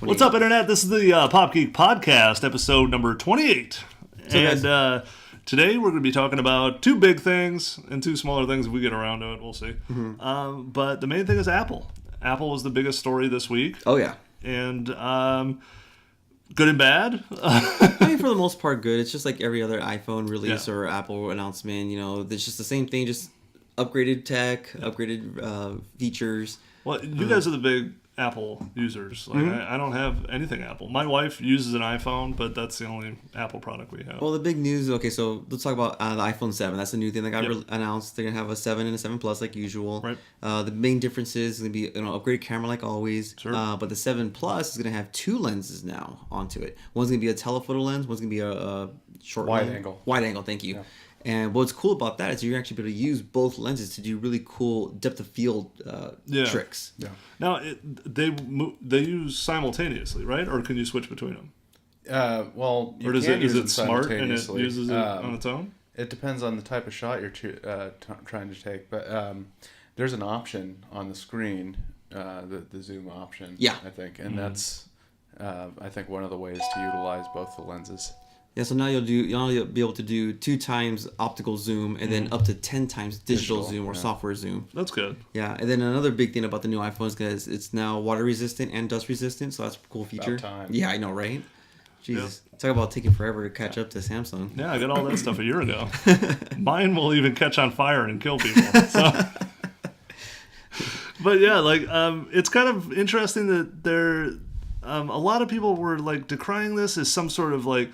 What's up, Internet? This is the Pop Geek Podcast, episode number 28. And today we're going to be talking about two big things and two smaller things if we get around to it. We'll see. Mm-hmm. But the main thing is Apple. Apple was the biggest story this week. Oh, yeah. And good and bad. I mean, for the most part, good. It's just like every other iPhone release or Apple announcement. You know, it's just the same thing, just upgraded tech, upgraded features. Well, you guys are the big Apple users. Like, I don't have anything Apple. My wife uses an iPhone, but that's the only Apple product we have. Well, the big news, okay, so let's talk about the iPhone 7. That's the new thing that got announced. They're going to have a 7 and a 7 Plus like usual. Right. The main difference is going to be upgraded camera like always. Sure. But the 7 Plus is going to have two lenses now onto it. One's going to be a telephoto lens. One's going to be a short wide angle. Wide angle, thank you. Yeah. And what's cool about that is you're actually able to use both lenses to do really cool depth of field tricks. Yeah. Now, they use simultaneously, right? Or can you switch between them? Well, you or does can is use it smart and it uses it on its own? It depends on the type of shot you're trying to take. But there's an option on the screen, the zoom option, I think. And that's, I think, one of the ways to utilize both the lenses. Yeah, so now you'll be able to do 2 times optical zoom and then up to 10 times digital zoom or software zoom. That's good. Yeah, and then another big thing about the new iPhone is because it's now water resistant and dust resistant, so that's a cool feature. About time. Yeah, I know, right? Jesus, talk about taking forever to catch up to Samsung. Yeah, I got all that stuff a year ago. Mine will even catch on fire and kill people. So. But yeah, like it's kind of interesting that there, a lot of people were like decrying this as some sort of like,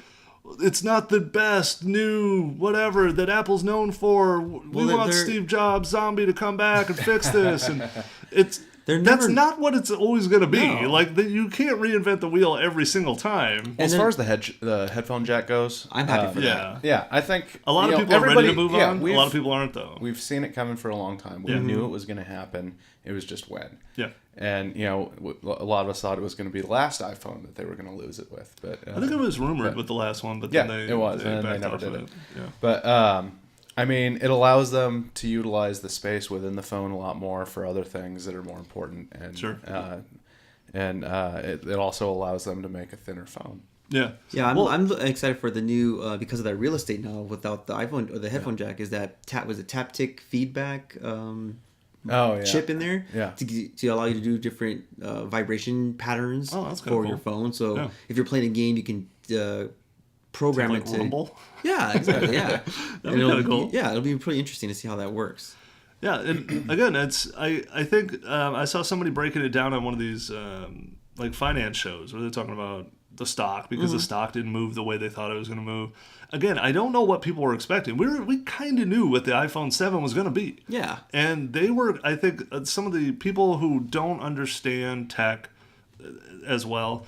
it's not the best new whatever that Apple's known for. We want Steve Jobs zombie to come back and fix this, and that's not what it's always going to be. No. Like you can't reinvent the wheel every single time. Well, as far as the headphone jack goes, I'm happy for that. Yeah, I think a lot of people are ready to move on. A lot of people aren't though. We've seen it coming for a long time. We knew it was going to happen. It was just when. Yeah. And, a lot of us thought it was going to be the last iPhone that they were going to lose it with. But I think it was rumored with the last one, but then it was, and they never did it. Yeah. But, I mean, it allows them to utilize the space within the phone a lot more for other things that are more important. And, sure. It also allows them to make a thinner phone. Yeah. Yeah, I'm excited for the new, because of that real estate now without the iPhone or the headphone jack, is that taptic feedback chip in there to allow you to do different vibration patterns for your phone. So if you're playing a game, you can program it to rumble. Yeah, exactly. Yeah, that'd be kind of cool. Yeah, it'll be pretty interesting to see how that works. Yeah, and again, I think I saw somebody breaking it down on one of these like finance shows where they're talking about the stock because the stock didn't move the way they thought it was going to move. Again, I don't know what people were expecting. We kind of knew what the iPhone 7 was going to be. Yeah. And they were, I think, some of the people who don't understand tech as well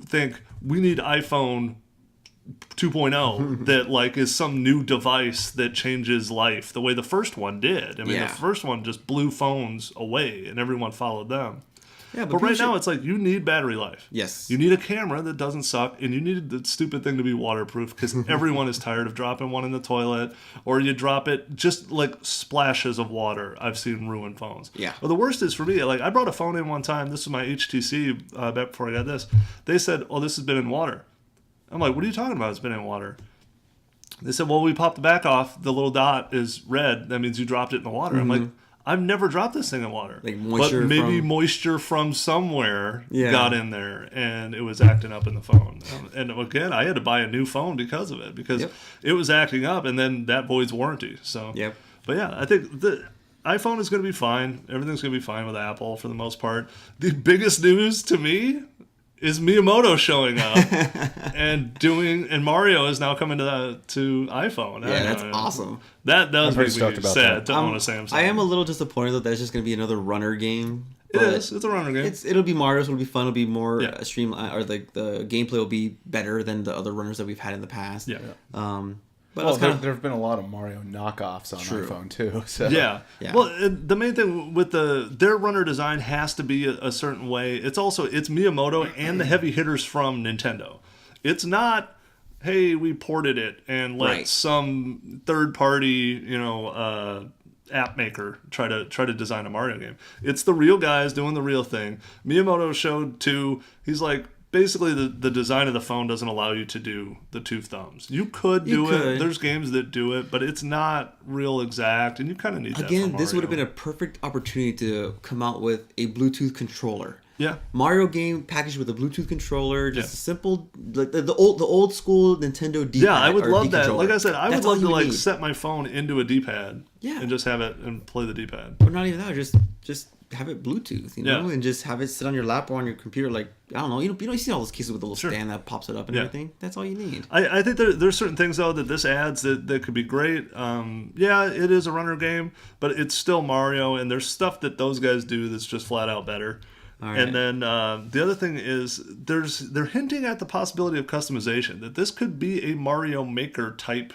think we need iPhone 2.0 that like is some new device that changes life the way the first one did. I mean, the first one just blew phones away and everyone followed them. Yeah, but right now it's like you need battery life. Yes. You need a camera that doesn't suck, and you need the stupid thing to be waterproof because everyone is tired of dropping one in the toilet, or you drop it just like splashes of water. I've seen ruin phones. Yeah. Well, the worst is for me. Like I brought a phone in one time. This was my HTC back before I got this. They said, "Oh, this has been in water." I'm like, "What are you talking about? It's been in water." They said, "Well, we popped the back off. The little dot is red. That means you dropped it in the water." I'm like, I've never dropped this thing in water. Like moisture but maybe moisture from somewhere got in there and it was acting up in the phone. And again, I had to buy a new phone because of it, because it was acting up and then that voids warranty. So, but yeah, I think the iPhone is going to be fine. Everything's going to be fine with Apple for the most part. The biggest news to me is Miyamoto showing up and Mario is now coming to iPhone. Yeah, that's awesome. That does make me sad to own a Samsung. I am a little disappointed that that's just going to be another runner game. It is. It's a runner game. It'll be Mario, so it'll be fun. It'll be more streamlined, or like the gameplay will be better than the other runners that we've had in the past. Yeah. But there have been a lot of Mario knockoffs on iPhone too. So. Yeah. Well, the main thing with their runner design has to be a certain way. It's Miyamoto and the heavy hitters from Nintendo. It's not, hey, we ported it and let some third party, app maker try to design a Mario game. It's the real guys doing the real thing. Miyamoto showed too. He's like, basically the design of the phone doesn't allow you to do the two thumbs. You could do it. There's games that do it, but it's not real exact, and you kind of need that. Again, this would have been a perfect opportunity to come out with a Bluetooth controller. Yeah, Mario game packaged with a Bluetooth controller, just a simple, like the old school Nintendo D-pad. Yeah, I would love that. Like I said, I would love to like set my phone into a D-pad. Yeah. And just have it and play the D-pad. Or not even that, just have it Bluetooth, you know, and just have it sit on your lap or on your computer. Like, I don't know, you see all those cases with the little stand that pops it up and everything. That's all you need. I think there's certain things though that this adds that could be great. Yeah, it is a runner game, but it's still Mario, and there's stuff that those guys do that's just flat out better. Right. And then the other thing is they're hinting at the possibility of customization, that this could be a Mario Maker type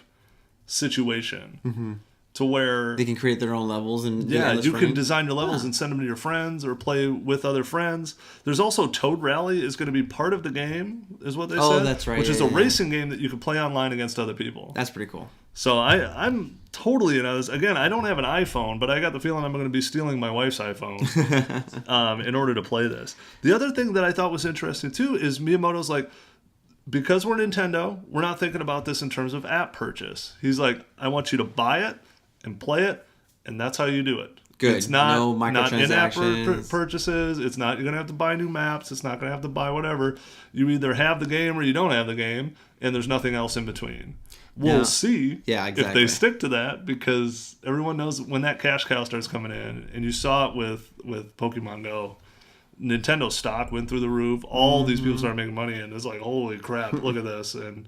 situation. Mm-hmm. To where they can create their own levels and you can design your levels and send them to your friends or play with other friends. There's also Toad Rally is going to be part of the game, is what they said. Oh, that's right. Which is a racing game that you can play online against other people. That's pretty cool. So I'm totally into this. Again, I don't have an iPhone, but I got the feeling I'm going to be stealing my wife's iPhone in order to play this. The other thing that I thought was interesting too is Miyamoto's like, because we're Nintendo, we're not thinking about this in terms of app purchase. He's like, I want you to buy it and play it, and that's how you do it. Good. It's not in-app purchases. It's not you're going to have to buy new maps. It's not going to have to buy whatever. You either have the game or you don't have the game, and there's nothing else in between. We'll see if they stick to that, because everyone knows when that cash cow starts coming in, and you saw it with Pokemon Go. Nintendo stock went through the roof. All these people started making money, and it's like, holy crap, look at this. And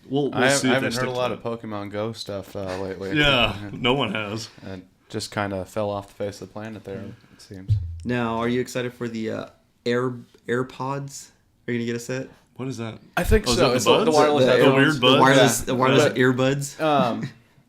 we'll see. I haven't heard a lot of Pokemon Go stuff lately. Yeah, no one has. And just kind of fell off the face of the planet there, it seems. Now, are you excited for the AirPods? Are you gonna get a set? What is that? I think so. It's the wireless headphones. The wireless earbuds.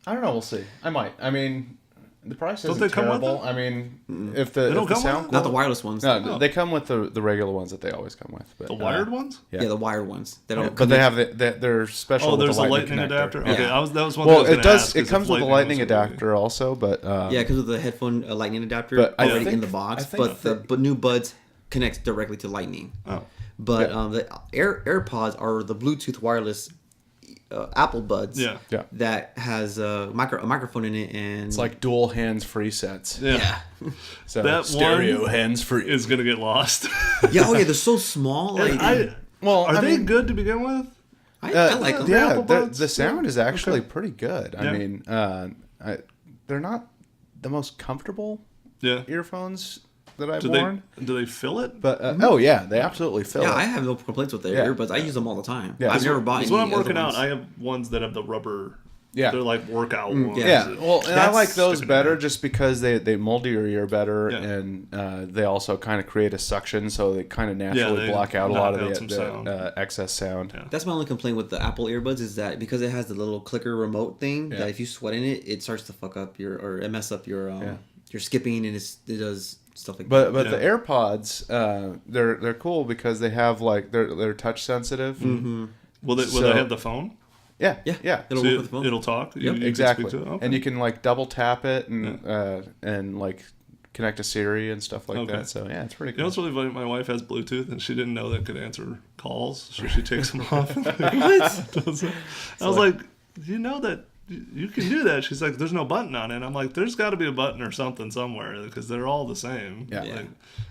I don't know. We'll see. I might. I mean, the price isn't terrible. I mean, if the sound, not the wireless ones. No, they come with the regular ones that they always come with. But, the wired ones? Yeah, the wired ones. They don't. But they have they're special. Oh, there's a lightning adapter. Yeah. Okay, that was one. Well, it does. It comes with a lightning adapter also, but because of the headphone lightning adapter already in the box. But the new buds connects directly to lightning. Oh. But the AirPods are the Bluetooth wireless Apple Buds that has a microphone in it, and it's like dual hands-free sets. Yeah. So that stereo hands-free is gonna get lost. They're so small. Like, are they good to begin with? I like them. Yeah, the sound is actually pretty good. I mean, they're not the most comfortable earphones that I've worn. Do they fill it? But they absolutely fill it. Yeah, I have no complaints with the earbuds. I use them all the time. Yeah. I've never bought any. When I'm working out, I have ones that have the rubber. Yeah, they're like workout ones. Yeah, well, and I like those better just because they mold your ear better, and they also kind of create a suction, so they kind of naturally block out a lot of the excess sound. Yeah. That's my only complaint with the Apple earbuds is that because it has the little clicker remote thing, that if you sweat in it, it starts to fuck up it mess up your skipping, and it does stuff like that. But the AirPods, they're cool because they have like they're touch sensitive. Mm-hmm. Will they have the phone? Yeah. It'll work with the phone. It'll talk. Yep. Exactly. Okay. And you can like double tap it and like connect to Siri and stuff like that. So yeah, it's pretty cool. You know what's really funny? My wife has Bluetooth and she didn't know that could answer calls, so she takes them off. What? I was like, you know that you can do that? She's like, there's no button on it. I'm like, there's got to be a button or something somewhere because they're all the same. Yeah. Like,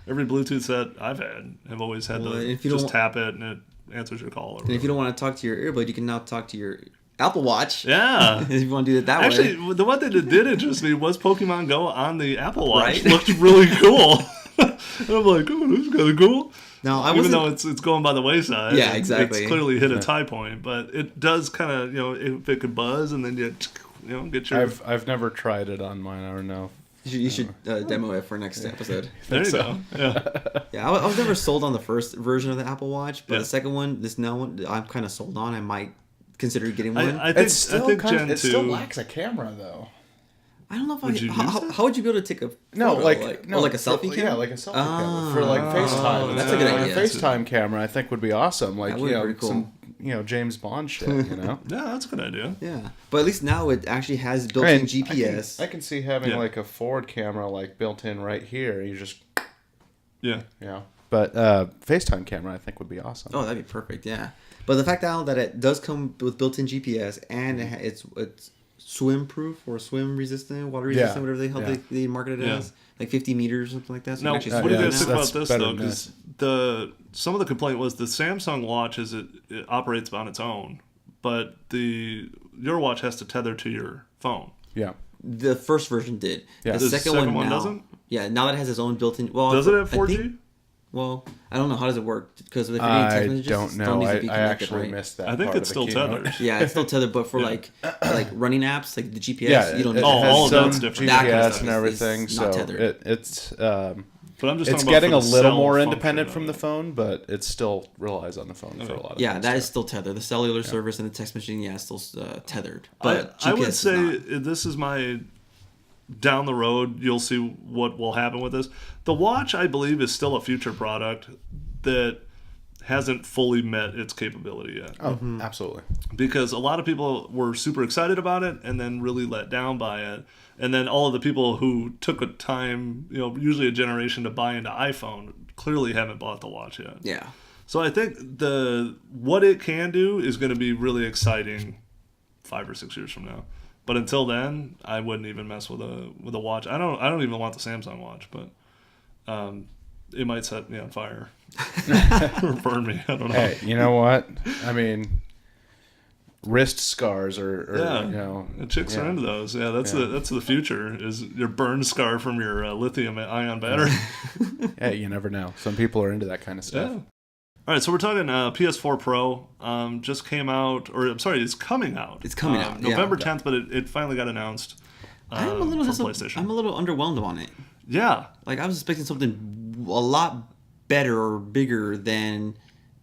every Bluetooth set I've had have always had to just tap it and it answers your call. And if you don't want to talk to your earbud, you can now talk to your Apple Watch. Yeah. If you want to do it that way. Actually, the one thing that did interest me was Pokemon Go on the Apple Watch. Right? Looked really cool. And I'm like, oh, this is kind of cool. No, even though it's going by the wayside. Yeah, exactly. It's clearly hit a tie point, but it does kind of, if it could buzz and then you get your... I've never tried it on mine. I don't know. You should demo it for next episode. There you go. Yeah. I was never sold on the first version of the Apple Watch, but the second one, this now one, I'm kind of sold on. I might consider getting one. I think Gen 2... It still lacks a camera, though. I don't know if how would you be able to take a photo? Like a selfie camera? Yeah, like a selfie camera for like FaceTime. That's a good idea. A FaceTime camera, I think, would be awesome. Like, that would be pretty cool. James Bond shit, Yeah, that's a good idea. Yeah, but at least now it actually has built-in GPS. I can see having like a forward camera like built in right here. You just But FaceTime camera I think would be awesome. Oh, that'd be perfect. Yeah, but the fact now that it does come with built-in GPS and it's swim proof or swim resistant, water resistant, whatever they market it as, like 50 meters or something like that. So now, what do you guys think about this though? Because some of the complaint was the Samsung watch it operates on its own, but your watch has to tether to your phone. Yeah. The first version did. Yeah. The second one doesn't? Yeah, now that it has its own built-in... Well, does it have 4G? I don't know. How does it work? Because if I don't know. I actually missed that. I think it's still tethered. Yeah, it's still tethered, but for like running apps, like the GPS, you don't need all of that's different. GPS and everything, so it's... But I'm just it's getting a little more independent from the phone, but it still relies on the phone for a lot of things. Yeah, that is still tethered. The cellular service and the text machine, is still tethered. But I would say this is my... Down the road, you'll see what will happen with this. The watch, I believe, is still a future product that hasn't fully met its capability yet. Oh, absolutely. Because a lot of people were super excited about it and then really let down by it. And then all of the people who took a time, usually a generation to buy into iPhone, clearly haven't bought the watch yet. Yeah. So I think what it can do is going to be really exciting 5 or 6 years from now. But until then, I wouldn't even mess with a watch. I don't even want the Samsung watch, but it might set me on fire or burn me. I don't know. Hey, you know what? I mean, wrist scars or chicks are into those. Yeah, that's the future. Is your burn scar from your lithium-ion battery? Hey, you never know. Some people are into that kind of stuff. Yeah. All right, so we're talking PS4 Pro. Just came out, or I'm sorry, it's coming out. It's coming out November 10th, but it finally got announced. I'm a little from PlayStation. I'm a little underwhelmed on it. Yeah, like I was expecting something a lot better or bigger than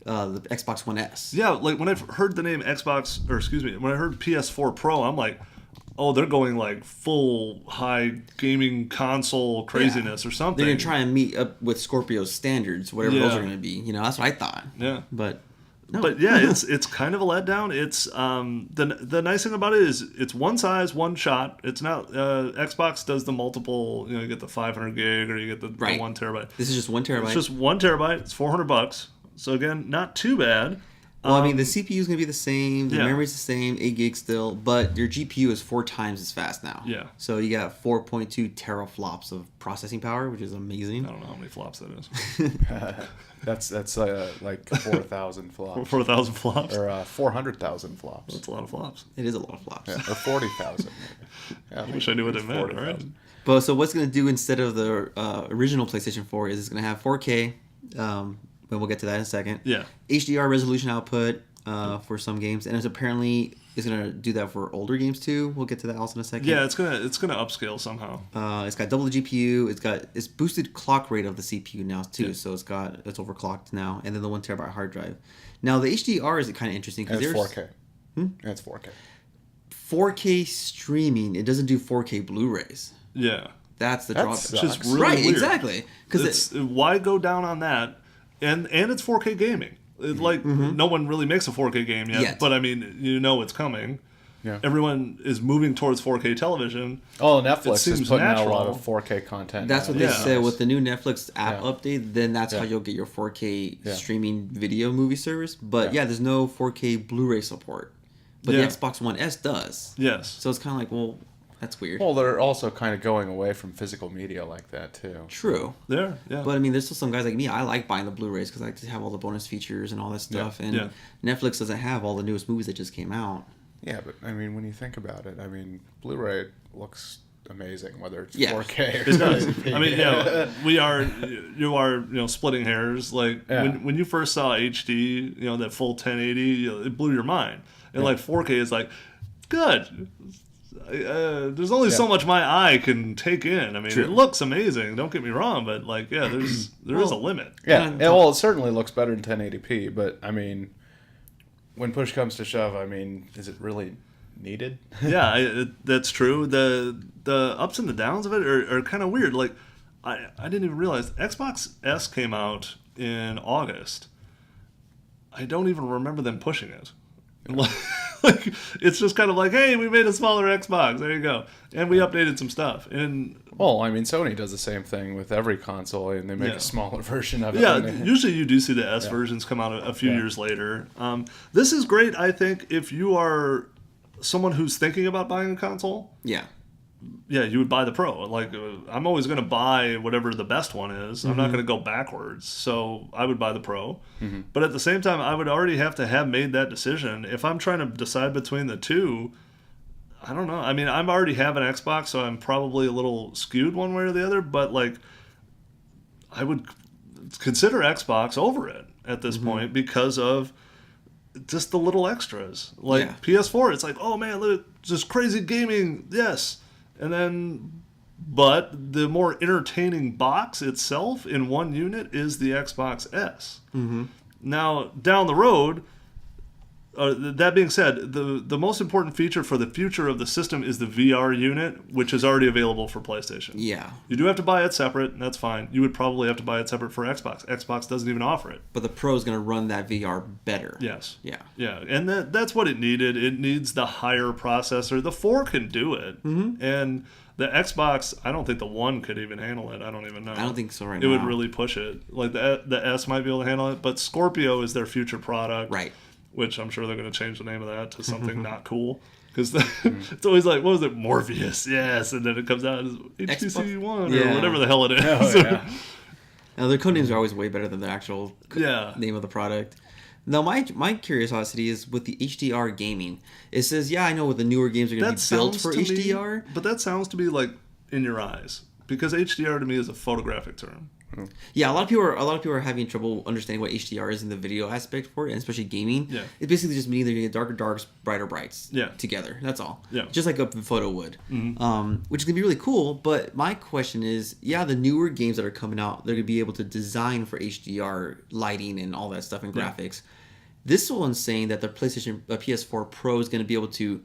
the Xbox One S. Yeah, like when I heard the name when I heard PS4 Pro, I'm like, oh, they're going like full high gaming console craziness or something. They're gonna try and meet up with Scorpio's standards, whatever those are gonna be. That's what I thought. Yeah, but no. But yeah, it's kind of a letdown. It's the nice thing about it is it's one size, one shot. It's not Xbox does the multiple. You get the 500 gig or you get the 1 terabyte. This is just 1 terabyte. It's just 1 terabyte. It's $400. So again, not too bad. Well, I mean, the CPU is going to be the same, the memory's the same, 8 gigs still, but your GPU is 4 times as fast now. Yeah. So you got 4.2 teraflops of processing power, which is amazing. I don't know how many flops that is. That's like 4,000 flops. 4,000 flops? Or 400,000 flops. That's a lot of flops. It is a lot of flops. Yeah, or 40,000. I wish I knew what it meant. All right. But so what's going to do instead of the original PlayStation 4 is it's going to have 4K, but we'll get to that in a second. Yeah. HDR resolution output for some games, and it's apparently gonna do that for older games too. We'll get to that also in a second. Yeah, it's gonna upscale somehow. It's got double the GPU. It's boosted clock rate of the CPU now too, so it's overclocked now, and then the 1 terabyte hard drive. Now the HDR is kind of interesting because it's 4K. It's 4K. 4K streaming. It doesn't do 4K Blu-rays. Yeah. That's the drawback. It's just really weird. Exactly. Because why go down on that? And it's 4K gaming. No one really makes a 4K game yet. But I mean, it's coming. Yeah. Everyone is moving towards 4K television. Oh, Netflix is putting out a lot of 4K content. That's what they said with the new Netflix app update. Then that's how you'll get your 4K streaming video movie service. But there's no 4K Blu-ray support. But the Xbox One S does. Yes. So it's kind of like, well, that's weird. Well, they're also kind of going away from physical media like that, too. True. Yeah. But, I mean, there's still some guys like me. I like buying the Blu-rays because I like to have all the bonus features and all that stuff. And Netflix doesn't have all the newest movies that just came out. Yeah, but, I mean, when you think about it, I mean, Blu-ray looks amazing, whether it's 4K or it does. I mean, you are splitting hairs. Like, when you first saw HD, that full 1080, it blew your mind. And, 4K is like, good. There's only so much my eye can take in. I mean, it looks amazing. Don't get me wrong, but there is a limit. Yeah. Well, it certainly looks better in 1080p, but I mean, when push comes to shove, I mean, is it really needed? Yeah, that's true. The ups and the downs of it are kind of weird. Like, I didn't even realize Xbox S came out in August. I don't even remember them pushing it. Like, it's just kind of like, hey, we made a smaller Xbox. There you go. And we updated some stuff. And well, I mean, Sony does the same thing with every console, and they make a smaller version of it. Yeah, usually you do see the S versions come out a few years later. This is great, I think, if you are someone who's thinking about buying a console. Yeah. Yeah, you would buy the Pro. Like, I'm always going to buy whatever the best one is. I'm not going to go backwards. So I would buy the Pro. But at the same time, I would already have to have made that decision. If I'm trying to decide between the two, I don't know. I mean, I already have an Xbox, so I'm probably a little skewed one way or the other. But, like, I would consider Xbox over it at this point because of just the little extras. Like, PS4, it's like, oh, man, look, just crazy gaming. Yes. And then, but the more entertaining box itself in one unit is the Xbox S. Now, down the road, that being said, the most important feature for the future of the system is the VR unit, which is already available for PlayStation. Yeah. You do have to buy it separate, and that's fine. You would probably have to buy it separate for Xbox. Xbox doesn't even offer it. But the Pro is going to run that VR better. Yes. Yeah. Yeah, and that's what it needed. It needs the higher processor. The 4 can do it, and the Xbox, I don't think the 1 could even handle it. I don't even know. I don't think so now. It would really push it. Like, the S might be able to handle it, but Scorpio is their future product. Right. Which I'm sure they're going to change the name of that to something not cool. Because it's always like, what was it? Morpheus. Yes. And then it comes out as HTC One or whatever the hell it is. Oh, yeah. Now, their code names are always way better than the actual name of the product. Now, my curiosity is with the HDR gaming. It says, I know the newer games are going to be built for HDR. But that sounds to be like in your eyes. Because HDR to me is a photographic term. Yeah, a lot of people are having trouble understanding what HDR is in the video aspect for it, and especially gaming. Yeah. It's basically just meaning they're going to get darker darks, brighter brights together. That's all. Yeah. Just like a photo would. Which is going to be really cool, but my question is, the newer games that are coming out, they're going to be able to design for HDR lighting and all that stuff and graphics. This one's saying that the PS4 Pro is going to be able to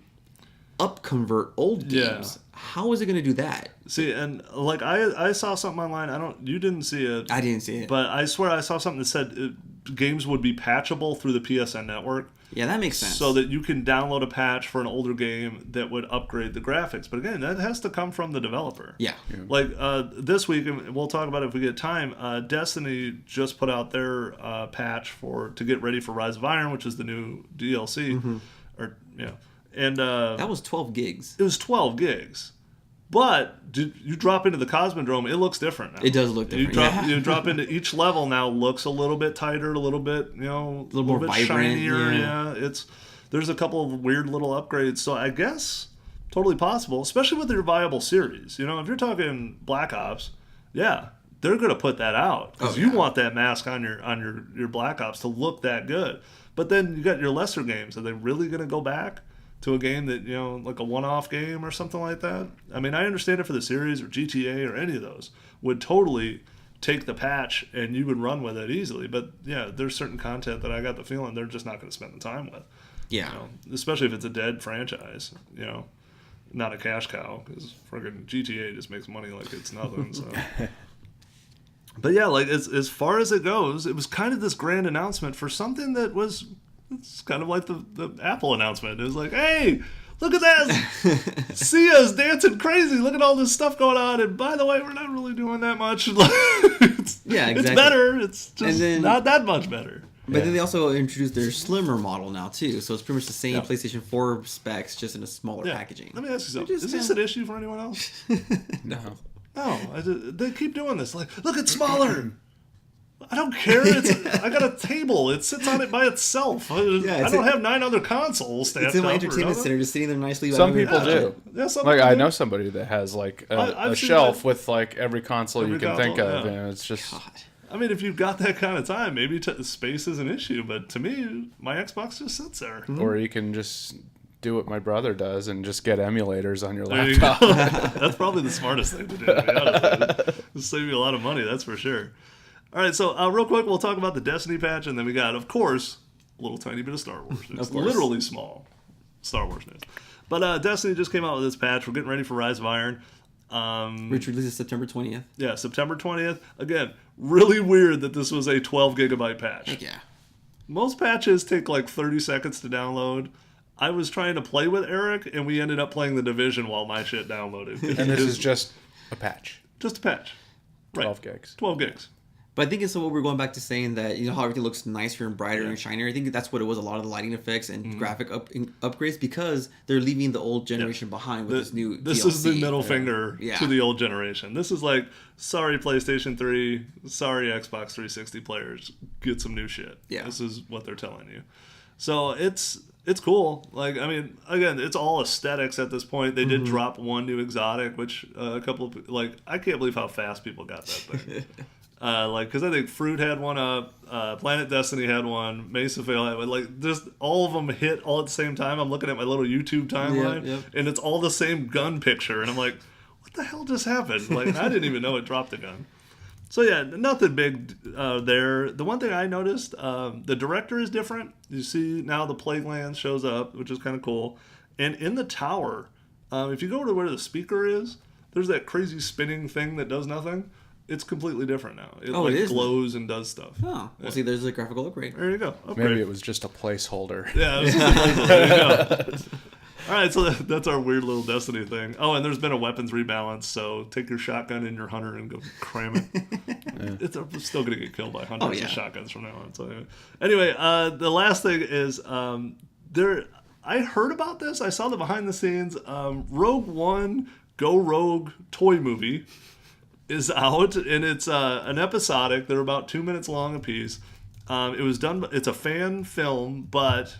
up-convert old games. How is it going to do that? See, and like I saw something online. You didn't see it. I didn't see it. But I swear I saw something that said games would be patchable through the PSN network. Yeah, that makes sense. So that you can download a patch for an older game that would upgrade the graphics. But again, that has to come from the developer. Yeah. Like this week, and we'll talk about it if we get time, Destiny just put out their patch to get ready for Rise of Iron, which is the new DLC. And that was 12 gigs. It was 12 gigs. But you drop into the Cosmodrome, it looks different now. It does look different. You drop into each level now, looks a little bit tighter, a little bit, a little more bit vibrant, shinier. Yeah. There's a couple of weird little upgrades. So I guess totally possible, especially with your viable series. If you're talking Black Ops, they're going to put that out because you want that mask on your Black Ops to look that good. But then you got your lesser games. Are they really going to go back to a game that, like a one-off game or something like that? I mean, I understand it for the series or GTA or any of those would totally take the patch and you would run with it easily. But, there's certain content that I got the feeling they're just not going to spend the time with. Yeah. Especially if it's a dead franchise, not a cash cow, because friggin' GTA just makes money like it's nothing, so... But like as far as it goes, it was kind of this grand announcement for something that was... It's kind of like the Apple announcement. It was like, hey, look at that. See us dancing crazy. Look at all this stuff going on. And by the way, we're not really doing that much. It's better. It's just not that much better. But then they also introduced their slimmer model now, too. So it's pretty much the same PlayStation 4 specs, just in a smaller packaging. Let me ask you something. Is this an issue for anyone else? No. No. They keep doing this. Like, look, it's smaller. I don't care. I got a table. It sits on it by itself. I don't have 9 other consoles stacked up. It's in my entertainment center, just sitting there nicely. Some people do. Yeah, I know somebody that has like a shelf with like every console you can think of, and it's just. God. I mean, if you've got that kind of time, maybe space is an issue. But to me, my Xbox just sits there. Mm-hmm. Or you can just do what my brother does and just get emulators on your laptop. That's probably the smartest thing to do. To be honest. It'll save you a lot of money, that's for sure. All right, so real quick, we'll talk about the Destiny patch, and then we got, of course, a little tiny bit of Star Wars news. Literally small Star Wars news. But Destiny just came out with this patch. We're getting ready for Rise of Iron. Which releases September 20th. Yeah, September 20th. Again, really weird that this was a 12 gigabyte patch. Yeah. Most patches take like 30 seconds to download. I was trying to play with Eric, and we ended up playing The Division while my shit downloaded. And this is just a patch. Just a patch. 12 gigs. 12 gigs. But I think it's what we're going back to saying that, how everything looks nicer and brighter and shinier. I think that's what it was, a lot of the lighting effects and graphic upgrades, because they're leaving the old generation behind with this new This DLC. is the middle finger to the old generation. This is like, sorry PlayStation 3, sorry Xbox 360 players, get some new shit. Yeah. This is what they're telling you. So it's cool. Like, I mean, again, it's all aesthetics at this point. They did drop one new exotic, which a couple of, like, I can't believe how fast people got that thing. Because I think Fruit had one up, Planet Destiny had one, Mesa Vale had one. Like, just all of them hit all at the same time. I'm looking at my little YouTube timeline, and it's all the same gun picture. And I'm like, what the hell just happened? Like, I didn't even know it dropped a gun. So, yeah, nothing big there. The one thing I noticed, the director is different. You see now the Plagueland shows up, which is kind of cool. And in the tower, if you go to where the speaker is, there's that crazy spinning thing that does nothing. It's completely different now. It glows and does stuff. Oh, well, see, there's a graphical upgrade. There you go. Maybe it was just a placeholder. Yeah, it was just a placeholder. There you go. All right, so that's our weird little Destiny thing. Oh, and there's been a weapons rebalance, so take your shotgun and your hunter and go cram it. It's still going to get killed by hunters and shotguns from now on. So anyway, the last thing is I heard about this. I saw the behind the scenes. Rogue One Go Rogue toy movie is out, and it's an episodic. They're about 2 minutes long a piece. It was done. It's a fan film, but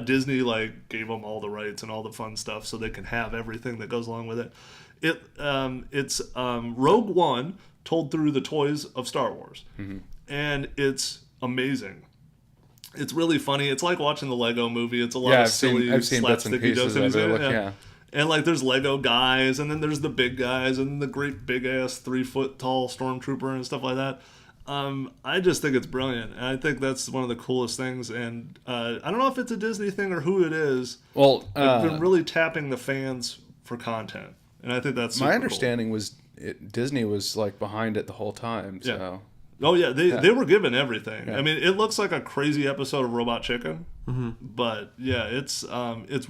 Disney gave them all the rights and all the fun stuff, so they can have everything that goes along with it. It's Rogue One told through the toys of Star Wars, and it's amazing. It's really funny. It's like watching the Lego Movie. It's a lot of silly slapsticky jokes. And there's Lego guys, and then there's the big guys, and the great big ass 3-foot tall stormtrooper and stuff like that. I just think it's brilliant, and I think that's one of the coolest things. And I don't know if it's a Disney thing or who it is. Well, they've been really tapping the fans for content, and I think that's super my understanding was Disney was behind it the whole time. So. Yeah. Oh yeah, they were given everything. Yeah. I mean, it looks like a crazy episode of Robot Chicken, but yeah, it's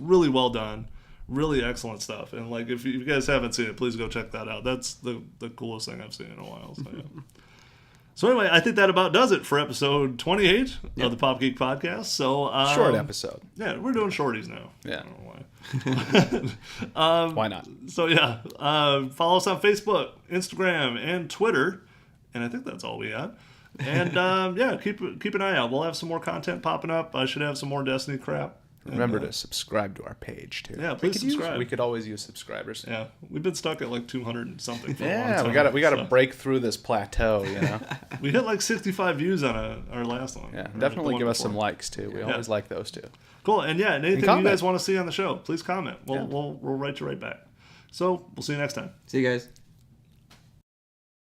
really well done. Really excellent stuff, and if you guys haven't seen it, please go check that out. That's the coolest thing I've seen in a while. So, yeah. So anyway, I think that about does it for episode 28 of the Pop Geek Podcast. So short episode. Yeah, we're doing shorties now. Yeah, I don't know why. Why not? So yeah, follow us on Facebook, Instagram, and Twitter, and I think that's all we got. And keep an eye out. We'll have some more content popping up. I should have some more Destiny crap. Remember to subscribe to our page too. Yeah, please subscribe. We could always use subscribers. Yeah, we've been stuck at 200 and something. For a long time, we got to break through this plateau. We hit 65 views on our last one. Yeah, definitely give us some likes too. We always like those too. Cool, and anything you guys want to see on the show, please comment. We'll write you right back. So we'll see you next time. See you guys.